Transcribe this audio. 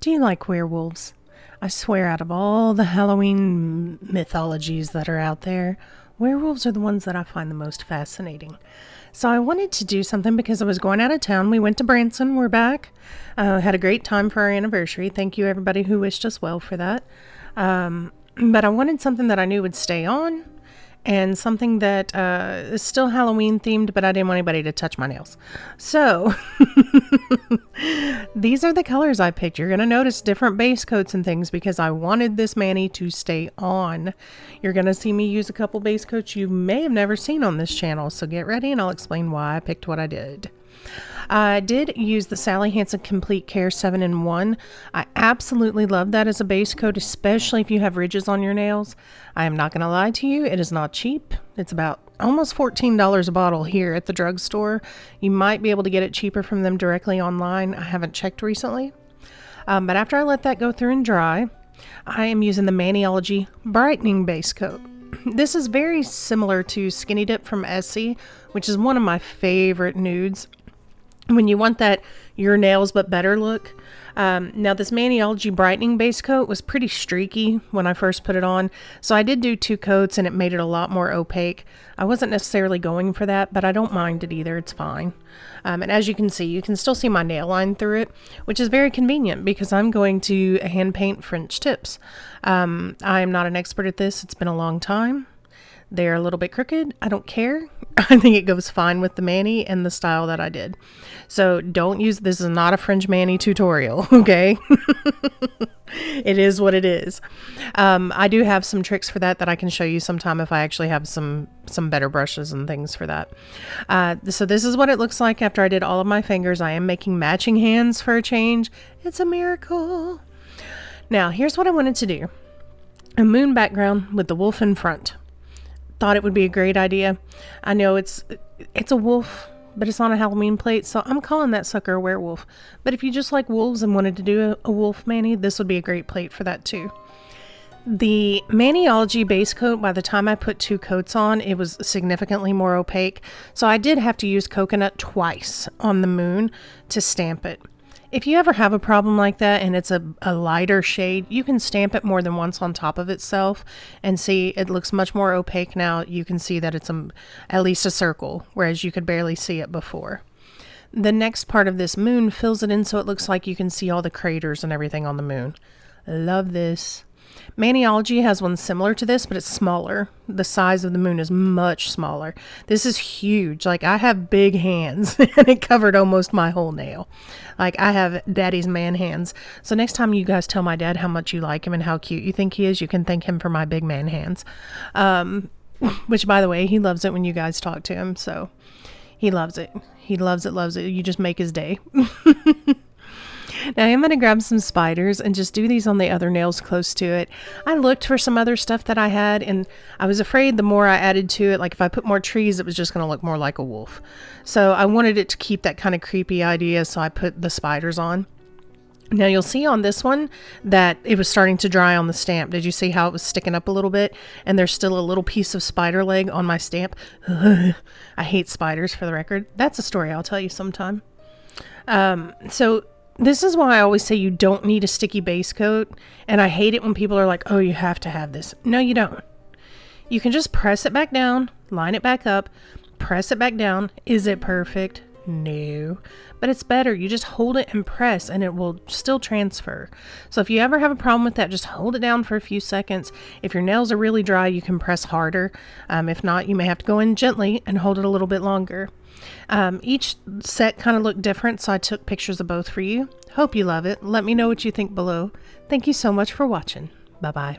Do you like werewolves? I swear, out of all the Halloween mythologies that are out there, werewolves are the ones that I find the most fascinating. So I wanted to do something because I was going out of town. We went to Branson. We're back. Had a great time for our anniversary. Thank you, everybody who wished us well for that. But I wanted something that I knew would stay on and something that is still Halloween themed, but I didn't want anybody to touch my nails. So these are the colors I picked. You're going to notice different base coats and things because I wanted this mani to stay on. You're going to see me use a couple base coats you may have never seen on this channel. So get ready and I'll explain why I picked what I did. I did use the Sally Hansen Complete Care 7-in-1. I absolutely love that as a base coat, especially if you have ridges on your nails. I am not going to lie to you, it is not cheap. It's about almost $14 a bottle here at the drugstore. You might be able to get it cheaper from them directly online. I haven't checked recently. But after I let that go through and dry, I am using the Maniology Brightening base coat. This is very similar to Skinny Dip from Essie, which is one of my favorite nudes when you want that your nails but better look. Now this Maniology Brightening base coat was pretty streaky when I first put it on, so I did do 2 coats and it made it a lot more opaque. I wasn't necessarily going for that, but I don't mind it either. It's fine. And as you can see, you can still see my nail line through it, which is very convenient because I'm going to hand paint French tips. I am not an expert at this. It's been a long time. They're a little bit crooked. I don't care. I think it goes fine with the mani and the style that I did. So don't use, this is not a French mani tutorial, okay? It is what it is. I do have some tricks for that I can show you sometime if I actually have some better brushes and things for that. So this is what it looks like after I did all of my fingers. I am making matching hands for a change. It's a miracle. Now, here's what I wanted to do. A moon background with the wolf in front. Thought it would be a great idea. I know it's a wolf, but it's on a Halloween plate, so I'm calling that sucker a werewolf. But if you just like wolves and wanted to do a wolf mani, this would be a great plate for that too. The Maniology base coat, by the time I put 2 coats on, it was significantly more opaque, so I did have to use coconut twice on the moon to stamp it. If you ever have a problem like that and it's a lighter shade, you can stamp it more than once on top of itself and see it looks much more opaque now. You can see that it's at least a circle, whereas you could barely see it before. The next part of this moon fills it in so it looks like you can see all the craters and everything on the moon. Love this. Maniology has one similar to this, but it's smaller. The size of the moon is much smaller. This is huge. Like, I have big hands and it covered almost my whole nail. Like, I have daddy's man hands. So next time you guys tell my dad how much you like him and how cute you think he is, you can thank him for my big man hands. Which, by the way, he loves it when you guys talk to him. So he loves it. He loves it, loves it. You just make his day. Now I'm going to grab some spiders and just do these on the other nails close to it. I looked for some other stuff that I had and I was afraid the more I added to it, like if I put more trees, it was just going to look more like a wolf. So I wanted it to keep that kind of creepy idea, so I put the spiders on. Now you'll see on this one that it was starting to dry on the stamp. Did you see how it was sticking up a little bit? And there's still a little piece of spider leg on my stamp. I hate spiders, for the record. That's a story I'll tell you sometime. So this is why I always say you don't need a sticky base coat. And I hate it when people are like, oh, you have to have this. No, you don't. You can just press it back down, line it back up, press it back down. Is it perfect? No, but it's better. You just hold it and press and it will still transfer. So if you ever have a problem with that, just hold it down for a few seconds. If your nails are really dry, you can press harder. If not, you may have to go in gently and hold it a little bit longer. Each set kind of looked different, so I took pictures of both for you. Hope you love it. Let me know what you think below. Thank you so much for watching. Bye-bye.